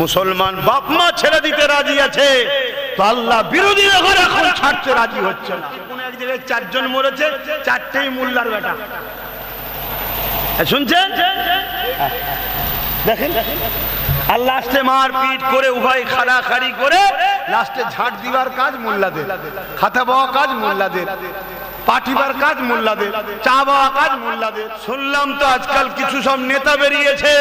মুসলমান বাপ মা ছেড়ে দিতে রাজি আছে, তো আল্লাহ বিরোধী এখন এখন ছাড়তে রাজি হচ্ছে না। কোন এক জায়গায় 4 জন মরেছে, 4টেই মোল্লার বেটা। শুনছেন? দেখেন, আর লাস্টে মারপিট করে উভয় খাড়াখাড়ি করে লাস্টে ঝাড় দিবার কাজ মোল্লাদের, খাতা পাওয়া কাজ মোল্লাদের, পাঠিবার কাজ মোল্লাদের, চা পাওয়া কাজ মোল্লাদের। শুনলাম তো আজকাল কিছু সব নেতা বেরিয়েছে,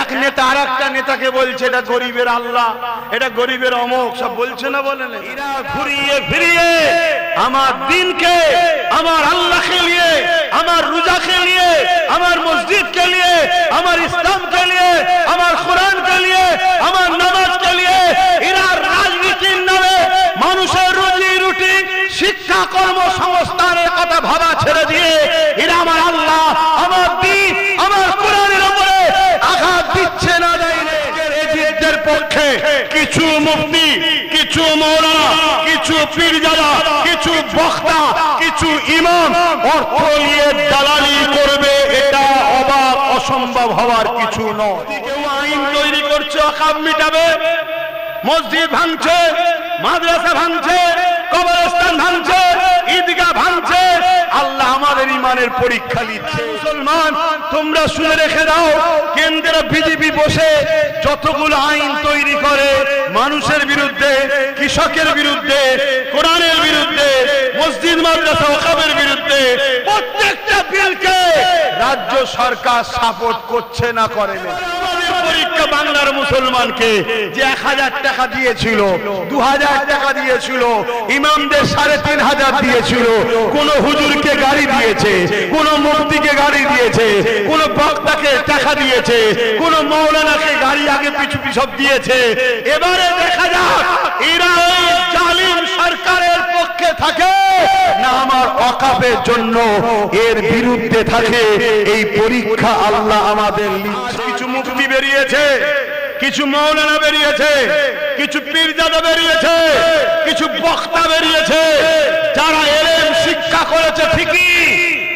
এক নেতা আর একটা নেতাকে বলছে এটা গরিবের আল্লাহ, এটা গরিবের অমুক, সব বলছে না, বলে না? এরা ঘুরিয়ে ফিরিয়ে আমার দিনকে, আমার আল্লাহকে নিয়ে, আমার রোজাকে নিয়ে, আমার মসজিদকে নিয়ে, আমার ইসলামকে নিয়ে, আমার কোরআনকে নিয়ে, আমার নামাজকে নিয়ে এরা রাজনীতির নামে মানুষের রুজি রুটি, শিক্ষা, কর্মসংস্থানের কথা ভাবা ছেড়ে দিয়ে এরা আমার আল্লাহ, আমার দিন, আমার কোরআনের উপরে আঘাত দিচ্ছে না। এজিদের পক্ষে কিছু মুফতি, কিছু মাওলানা, কিছু পীরজাদা, কিছু বক্তা, কিছু ইমাম অর্থ নিয়ে দালালি করবে, এটা অবাক অসম্ভব হওয়ার কিছু নয়। কেউ আইন তৈরি করছে অকাব মিটাবে, মসজিদ ভাঙছে, মাদ্রাসা ভাঙছে, কবরস্থান ভাঙছে, ঈদগাহ ভাঙছে, আল্লাহ আমাদের ইমানের পরীক্ষা নিচ্ছে। মুসলমান তোমরা শুনে রেখে দাও, কেন্দ্রের বিজেপি বসে যতগুলো আইন তৈরি করে মানুষের বিরুদ্ধে, কৃষকের বিরুদ্ধে, কোরআনের বিরুদ্ধে, মসজিদ মাদ্রাসা ওয়াকফের বিরুদ্ধে, প্রত্যেকটা বিলকে রাজ্য সরকার সাপোর্ট করছে না, করে না। পরীক্ষা বাংলার মুসলমানকে যে 1000 টাকা দিয়েছিল, 2000 টাকা দিয়েছিল, ইমামদের 3500 দিয়েছিল, কোন হুজুরকে গাড়ি দিয়েছে, কোন মুফতিকে গাড়ি দিয়েছে, কোন বক্তাকে টাকা দিয়েছে, কোন মাওলানাকে গাড়ি আগে পিছু সব দিয়েছে। এবারে দেখা যাক এরা ওই জালিম সরকারের পক্ষে থাকে না আমার ওয়াকফের জন্য এর বিরুদ্ধে থাকে। এই পরীক্ষা আল্লাহ আমাদের নিচ্ছে। কিছু মুফতি বেরিয়েছে, কিছু মাওলানা বেরিয়েছে, কিছু পীরজাদা বেরিয়েছে, কিছু বক্তা বেরিয়েছে, যারা এলেম শিক্ষা করেছে ঠিকই,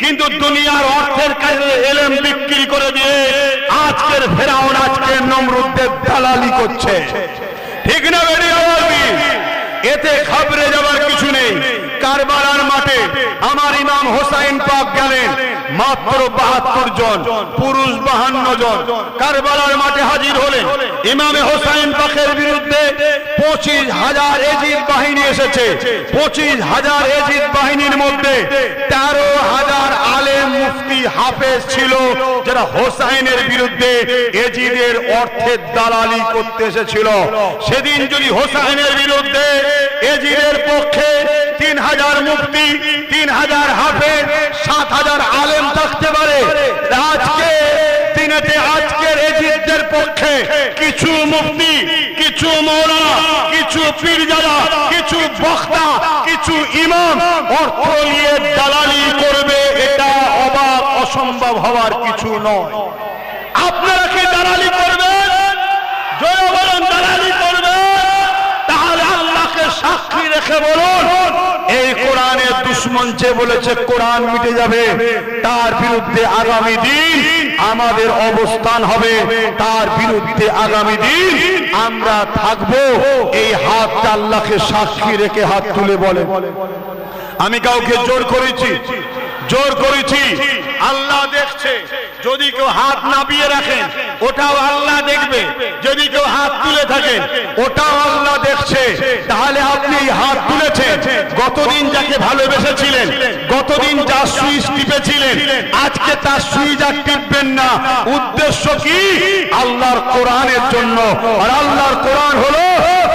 কিন্তু দুনিয়ার অর্থের কাছে এলেম বিক্রি করে দিয়ে আজকের ফেরাউন, আজকের নমরুদদের দালালি করছে। ঠিক না? বেরিয়ে বলবি, এতে ঘাবড়ে যাওয়ার কিছু নেই। কারবালার মাঠে আমার ইমাম হোসাইন পাক গেলেন, মাত্র 72 জন, পুরুষ 52 জন কারবালার মাঠে হাজির হলেন। ইমামে হোসাইন পাকের বিরুদ্ধে 25,000 এজিদ বাহিনী এসেছে। 25,000 এজিদ বাহিনীর মধ্যে 13,000 আলেম, মুফতি, হাফেজ ছিল, যারা হোসাইনের বিরুদ্ধে এজিদের অর্থের দালালি করতে এসেছিল। সেদিন যদি হোসাইনের বিরুদ্ধে এজিদের পক্ষে 3000 মুফতি, 3000 হাফেজ, 7000 আলেম থাকতে পারে, আজকে দিনেতে আজকের এজিদের পক্ষে কিছু মুফতি, কিছু মাওলানা, কিছু পীরজাদা, কিছু বক্তা, কিছু ইমাম অর্থ নিয়ে দালালি করবে, এটা অবাক অসম্ভব হওয়ার কিছু নয়। আপনারা কি দালালি করবেন? জোরে বলুন, দালালি করবেন? তাহলে আল্লাহকে সাক্ষী রেখে বলুন, এই কোরআনের দুশমন যে বলেছে কোরআন মিটে যাবে, তার বিরুদ্ধে আগামী দিন আমাদের অবস্থান হবে, তার বিরুদ্ধে আগামী দিন আমরা থাকবো। এই হাতটা আল্লাহকে সাক্ষী রেখে হাত তুলে বলে, আমি কাউকে জোর করেছি? জোর করেছি? আল্লাহ দেখছে। যদি কেউ হাত নামিয়ে রাখেন ওটাও আল্লাহ দেখবে, যদি কেউ হাত তুলে থাকেন ওটাও আল্লাহ দেখছে। তাহলে আপনি হাত তুলেছেন, গতদিন যাকে ভালোবেসেছিলেন, গতদিন যার সুইচ টিপেছিলেন, আজকে তার সুইচ আর টিপবেন না। উদ্দেশ্য কি? আল্লাহর কোরআনের জন্য। আর আল্লাহর কোরআন হলো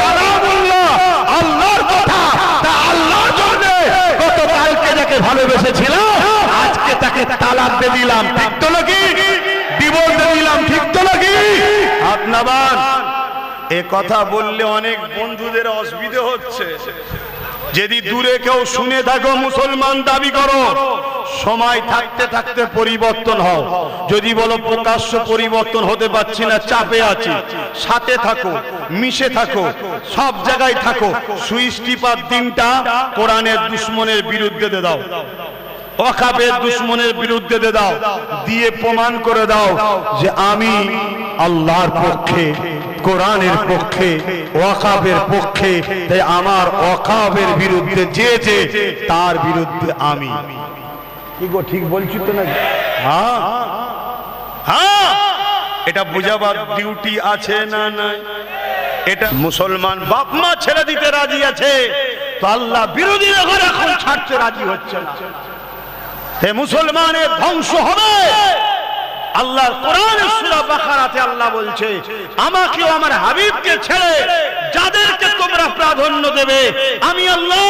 কালামুল্লাহ, আল্লাহর কথা। তা আল্লাহর জন্য গতকালকে যাকে ভালোবেসেছিলাম আজকে তাকে তালাক দিয়ে দিলাম, ঠিক তো নাকি? ডিভোর্স দিয়ে দিলাম, ঠিক তো নাকি? আপনার এ কথা বললে অনেক বন্ধুদের অসুবিধা হচ্ছে। যদি দূরে কেউ শুনে থাকো, মুসলমান দাবি করো, সময় থাকতে থাকতে পরিবর্তন হও। যদি বলো প্রকাশ্য পরিবর্তন হতে পারছি না, চাপে আছি, সাথে থাকো, মিশে থাকো, সব জায়গায় থাকো। সুইচ টিপার দিনটা কোরআনের দুশমনের বিরুদ্ধে দিয়ে দাও, ওয়াকফের দুশমনের বিরুদ্ধে দিয়ে দাও, দিয়ে প্রমাণ করে দাও যে আমি আল্লাহর পক্ষে, কোরআনের পক্ষে, ওয়াকাফের পক্ষে। তাই আমার ওয়াকাফের বিরুদ্ধে যে তার বিরুদ্ধে আমি। কি গো ঠিক বলছি তো নাকি? হ্যাঁ হ্যাঁ, এটা বুঝাবার ডিউটি আছে না নাই? এটা মুসলমান বাপ মা ছেড়ে দিতে রাজি আছে, তো আল্লাহ বিরোধীরা ঘরে এখন ছাড়তে রাজি হচ্ছে না। হে মুসলমানের ধ্বংস হবে। আল্লাহর কোরআনের সূরা বাকারাতে আল্লাহ বলছে, আমাকে ও আমার হাবিবকে ছেড়ে যাদেরকে তোমরা প্রাধান্য দেবে, আমি আল্লাহ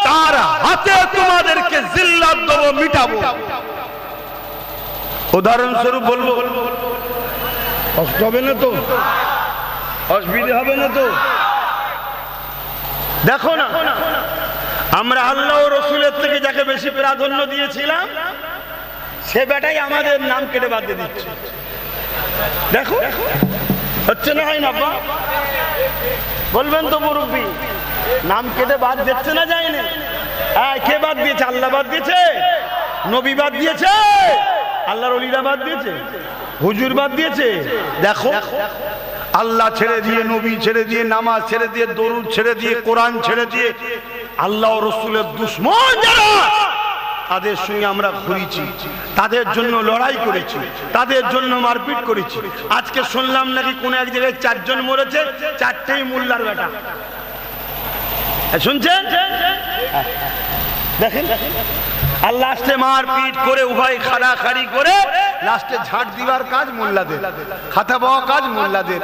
তার হাতে তোমাদেরকে জিল্লাত দেব, মিটাবো। উদাহরণস্বরূপ বলবো, কষ্ট হবে না তো? অসুবিধা হবে না তো? দেখো না, আমরা আল্লাহ ও রাসূলের থেকে যাকে বেশি প্রাধান্য দিয়েছিলাম, সে বেটাই আমাদের নাম কেটে বাদ দিয়ে দিচ্ছে। দেখো হচ্ছে না, হয় না? বলবেন তো মুরব্বী, নাম কেটে বাদ দিচ্ছে না, যায় না? কে বাদ দিয়েছে? আল্লাহ বাদ দিয়েছে, নবী বাদ দিয়েছে, আল্লাহর ওলিরা বাদ দিয়েছে, হুজুর বাদ দিয়েছে। দেখো, আল্লাহ ছেড়ে দিয়ে, নবী ছেড়ে দিয়ে, নামাজ ছেড়ে দিয়ে, দরুদ ছেড়ে দিয়ে, কোরআন ছেড়ে দিয়ে আল্লাহ ও রাসূলের দুশমন যারা, তাদের সঙ্গে আমরা ঘুরেছি, তাদের জন্য লড়াই করেছি, তাদের জন্য মারপিট করেছি। আজকে শুনলাম নাকি কোন এক জায়গায় 4 জন মরেছে, 4টেই মোল্লার বেটা। শুনছেন? দেখেন, আর লাস্টে মারপিট করে, উভয় খাড়াখাড়ি করে লাস্টে ঝাঁট দিবার কাজ মোল্লাদের, খাতা পাওয়া কাজ মোল্লাদের,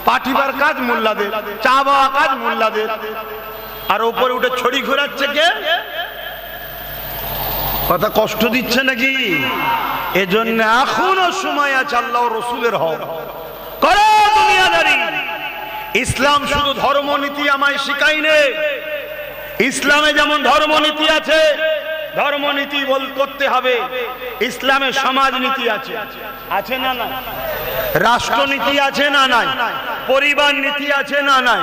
পাঠিবার কাজ মোল্লাদের, চা পাওয়া কাজ মোল্লাদের। আর উপরে উঠে ছড়ি ঘোরাচ্ছে কে? কথা কষ্ট দিচ্ছে নাকি? এজন্য এখনো সময় আছে, আল্লাহ ও রাসূলের হক করো দুনিয়াদারি। ইসলাম শুধু ধর্মনীতি আমায় শিখায়নি। ইসলামে যেমন ধর্মনীতি আছে, ধর্মনীতি করতে হবে, ইসলামে সমাজনীতি আছে, আছে না নাই? রাষ্ট্রনীতি আছে না নাই? পরিবার নীতি আছে না নাই?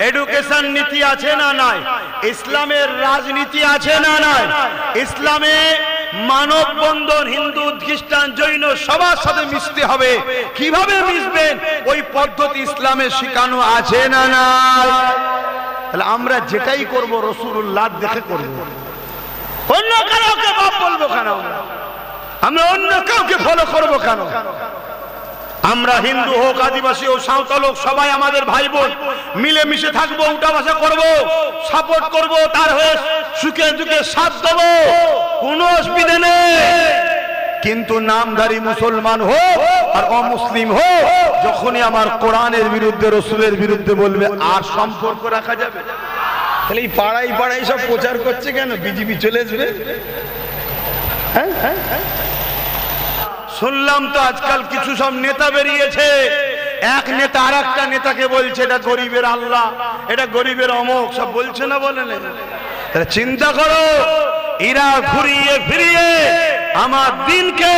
এডুকেশন নীতি আছে না নাই? ইসলামের রাজনীতি আছে না নাই? ইসলামে মানব বন্ধন, হিন্দু, খ্রিস্টান, জৈন সবার সাথে মিশতে হবে। কিভাবে মিশবেন ওই পদ্ধতি ইসলামে শেখানো আছে না নাই? তাহলে আমরা যেটাই করব রাসূলুল্লাহ দেখে করব। অন্য কাউকে বাপ বলবো কেন? আমরা অন্য কাউকে ফলো করবো কেন? আমরা হিন্দু হোক, আদিবাসী হোক, সাঁওতাল হোক, সবাই আমাদের ভাই বোন, মিলেমিশে থাকবো, উঠা বসা করবো, সাপোর্ট করবো, তার হয়ে সুখে দুঃখে সাথ দেবো, কোনো অসুবিধা নেই। কিন্তু নামধারী মুসলমান হোক আর অমুসলিম হোক, যখনই আমার কোরআনের বিরুদ্ধে, রাসূলের বিরুদ্ধে বলবে, আর সম্পর্ক রাখা যাবে? তাহলে এই পাড়ায় পাড়ায় সব প্রচার করছে কেন? বিজেপি চলে আসবে। শুনলাম তো আজকাল কিছু সব নেতা বেরিয়েছে, এক নেতা আর একটা নেতাকে বলছে এটা গরিবের আল্লাহ, এটা গরিবের অমুক, সব বলছে না? বলে না? চিন্তা করো, এরা ঘুরিয়ে ফিরিয়ে আমার দিনকে,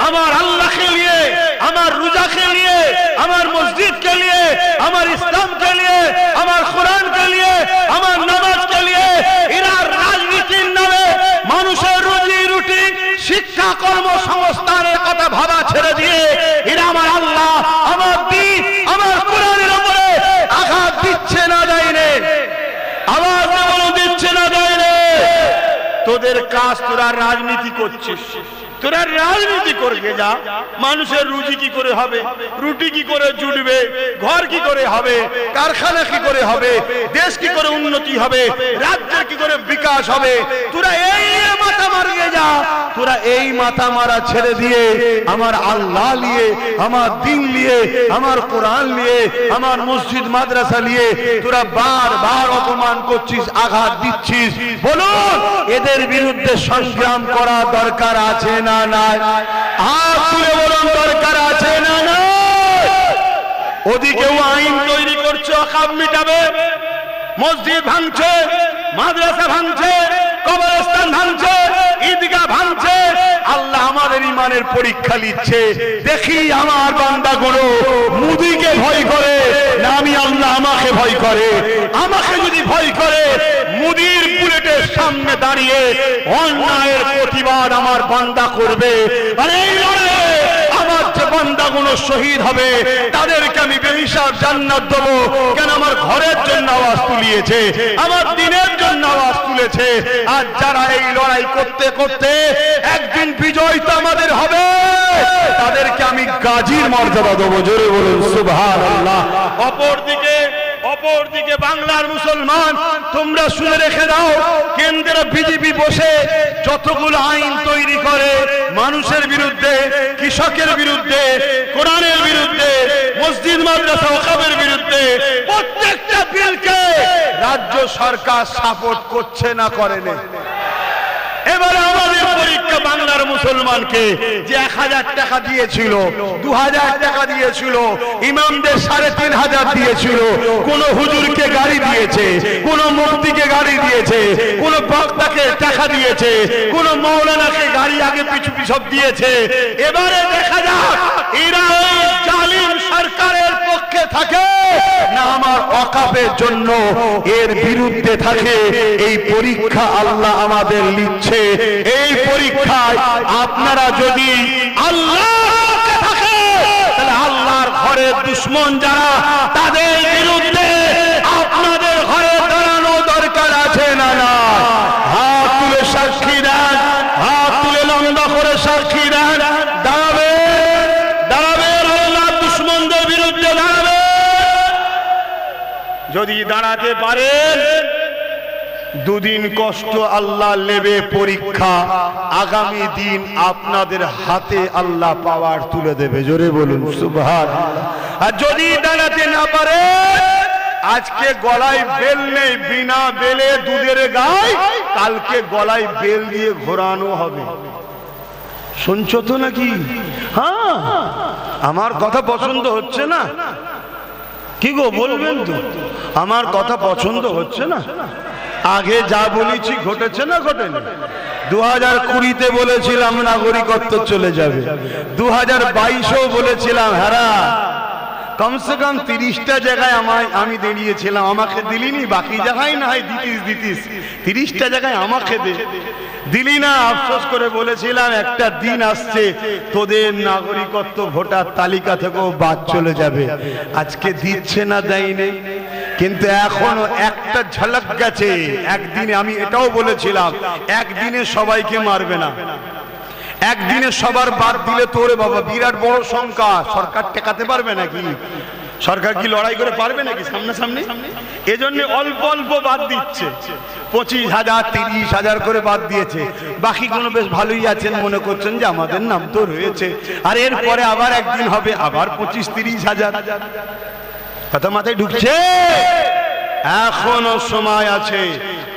আমার আল্লাহকে নিয়ে, আমার রোজাকে নিয়ে, আমার মসজিদকে নিয়ে, আমার ইসলামকে নিয়ে, আমার কোরআনকে নিয়ে, আমার নামাজকে নিয়ে এরা রাজনীতির নামে মানুষের রুজি রুটি, শিক্ষা, কর্মসংস্থানের কথা ভাবা ছেড়ে দিয়ে এরা আমার আল্লাহ, আমার দিন, আমার কোরআনের উপরে আঘাত দিচ্ছে না, দেয় রে? আওয়াজ দিচ্ছে না, দেয় রে? তোদের কাজ, তোরা রাজনীতি করছিস, তোরা রাজনীতি করবে যা। মানুষের রুজি কি করে হবে, রুটি কি করে জুটবে, ঘর কি করে হবে, কারখানা কি করে হবে, দেশ কি করে উন্নতি হবে, রাজ্যের কি করে বিকাশ হবে, তোরা এই মাথা মারিয়ে যা। তোরা এই মাথা মারা ছেড়ে দিয়ে আমার আল্লাহ নিয়ে, আমার দিন নিয়ে, আমার কোরআন নিয়ে, আমার মসজিদ মাদ্রাসা নিয়ে তোরা বারবার অপমান করছিস, আঘাত দিচ্ছিস। বলুন, এদের বিরুদ্ধে সংগ্রাম করা দরকার আছে না নাই? হাত তুলে বলুন, দরকার আছে না নাই? ওদিকেও আইন তৈরি করছে, অকাম মিটাবে, মসজিদ ভাঙছে, মাদ্রাসা ভাঙছে, কবরস্থান ভাঙছে, ঈদগাহ ভাঙছে। আল্লাহ আমাদের ইমানের পরীক্ষা নিচ্ছে, দেখি আমার বান্দাগুলো মুদিকে ভয় করে না আমি আল্লাহ আমাকে ভয় করে। আমাকে যদি ভয় করে, মুদির বুলেটের সামনে দাঁড়িয়ে অন্যায়ের প্রতিবাদ আমার বান্দা করবে। আর এই লড়াইয়ে আমার যে বান্দাগুলো শহীদ হবে, তাদেরকে আমি বেহিসাব জান্নাত দেবো। কেন? আমার ঘরের জন্য আওয়াজ তুলিয়েছে, আমার দিনের জন্য আওয়াজ তুলেছে। আর যারা এই লড়াই করতে করতে একদিন বিজয় তো আমাদের হবে, তাদেরকে আমি গাজীর মর্যাদা দেবো। জোরে বলুন সুবহানাল্লাহ। অপরদিকে বাংলার মুসলমান, তোমরা শুনে রেখে দাও, কেন্দ্রে বিজেপি বসে যতগুলো আইন তৈরি করে মানুষের বিরুদ্ধে, কৃষকের বিরুদ্ধে, কোরআনের বিরুদ্ধে, মসজিদ মাদ্রাসা ওয়াকফের বিরুদ্ধে, প্রত্যেকটা বিলকে রাজ্য সরকার সাপোর্ট করছে না করে না। এবারে আমাদের পরীক্ষা বাংলার মুসলমানকে যে 1000 টাকা দিয়েছিল, 2000 টাকা দিয়েছিল, ইমামদের 3500 দিয়েছিল, কোন হুজুরকে গাড়ি দিয়েছে, কোন মুফতিকে গাড়ি দিয়েছে, কোন বক্তাকে টাকা দিয়েছে, কোন মাওলানাকে গাড়ি আগে পিছু সব দিয়েছে। এবারে দেখা যাক এরা ওই জালিম সরকারের পক্ষে থাকে না আমার ওয়াকফের জন্য এর বিরুদ্ধে থাকে। এই পরীক্ষা আল্লাহ আমাদের নিচ্ছে। এই পরীক্ষায় আপনারা যদি আল্লাহর থাকে, তাহলে আল্লাহর ঘরের দুশমন যারা, তাদের বিরুদ্ধে আপনাদের ঘরে দাঁড়ানো দরকার আছে না? না, হাত তুলে সাক্ষী দেন, হাত তুলে লম্বা করে সাক্ষী দেন। দাঁড়াবেন আল্লাহর দুশমনদের বিরুদ্ধে দাঁড়াবেন। যদি দাঁড়াতে পারেন, দুদিন কষ্ট আল্লাহ নেবে পরীক্ষা, আগামী দিন আপনাদের হাতে আল্লাহ পাওয়ার তুলে দেবে। জোরে বলুন সুবহানাল্লাহ। আর যদি দাঁড়াতে না পারে, আজকে গলায় বেল নেই, বিনা বেলে দুধের গায়, কালকে গলায় বেল দিয়ে ঘোরানো হবে। শুনছো তো নাকি? হ্যাঁ, আমার কথা পছন্দ হচ্ছে না? কি গো বলবেন তো? আমার কথা পছন্দ হচ্ছে না? আগে যা বলেছি ঘটেছে না ঘটেনি? 2020-তে বলেছিলাম নাগরিকত্ব চলে যাবে, 2022-এও বলেছিলাম। হ্যাঁ, কমসে কম 30টা জায়গায় আমি দাঁড়িয়েছিলাম, আমাকে দিলিনি। বাকি জায়গায় না হয় দিতিস, 30টা জায়গায় আমাকে দিলি না। আফসোস করে বলেছিলাম একটা দিন আসছে তোদের নাগরিকত্ব ভোটার তালিকা থেকেও বাদ চলে যাবে। আজকে দিচ্ছে না, দেয়নি, কিন্তু এখনো একটা ঝলক গেছে। একদিনে আমি এটাও বলেছিলাম, একদিনে সবাইকে মারবে না, একদিনে সবার বাদ দিলে তোরে বাবা বিরাট বড় সংখ্যা, সরকার টেকাতে পারবে নাকি? সরকার কি লড়াই করে পারবে নাকি সামনাসামনি? এজন্য অল্প অল্প বাদ দিচ্ছে, 25,000 30,000 করে বাদ দিয়েছে। বাকি কোনো বেশ ভালোই আছেন, মনে করছেন যে আমাদের নাম তো রয়েছে। আর এরপরে আবার একদিন হবে, আবার 25-30,000। কথা মাথায় ঢুকছে? এখনো সময় আছে।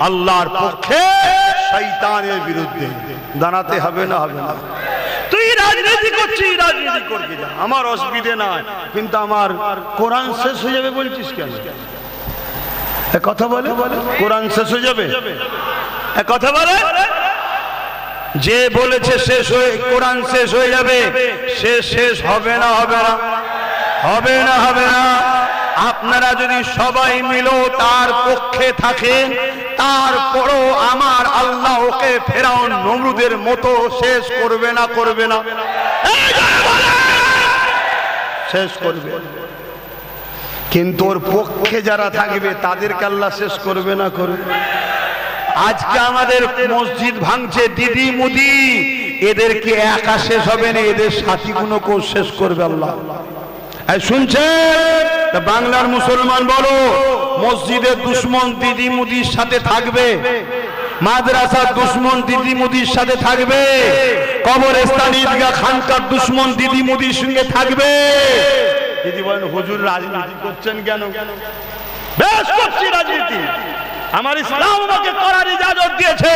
আল্লাহর পক্ষে, শয়তানের বিরুদ্ধে দাঁড়াতে হবে না? হবে না? তুই রাজনীতি করছিস, রাজনীতি করবি না, আমার অসুবিধে নাই, কিন্তু আমার কোরআন শেষ হয়ে যাবে বলছিস কেন? কথা বলে কোরআন শেষ হয়ে যাবে, কথা বলে। যে বলেছে শেষ হয়ে কোরআন শেষ হয়ে যাবে, সে শেষ হবে না? হবে না? হবে না? হবে না? আপনারা যদি সবাই মিলে তার পক্ষে থাকেন, তারপরও আমার আল্লাহ ওকে ফেরাউন নমরুদের মতো শেষ করবে না? করবে না? শেষ করবে। কিন্তু ওর পক্ষে যারা থাকবে তাদেরকে আল্লাহ শেষ করবে না? করবে। আজকে আমাদের মসজিদ ভাঙছে দিদি মুদি, এদেরকে একা শেষ হবে না, এদের সাথীগুলোকেও শেষ করবে আল্লাহ। শুনছেন? বাংলার মুসলমান বলো, মসজিদের দুশমন দিদি মুদির সাথে থাকবে, মাদ্রাসার দুশমন দিদি মুদির সাথে থাকবে, কবরস্থান ঈদগাহ খানকার দুশমন দিদি মুদির সঙ্গে থাকবে। দিদি বলেন হুজুর রাজনীতি করছেন কেন? বেশ করছি রাজনীতি, আমার ইসলাম আমাকে করার ইজাজত দিয়েছে।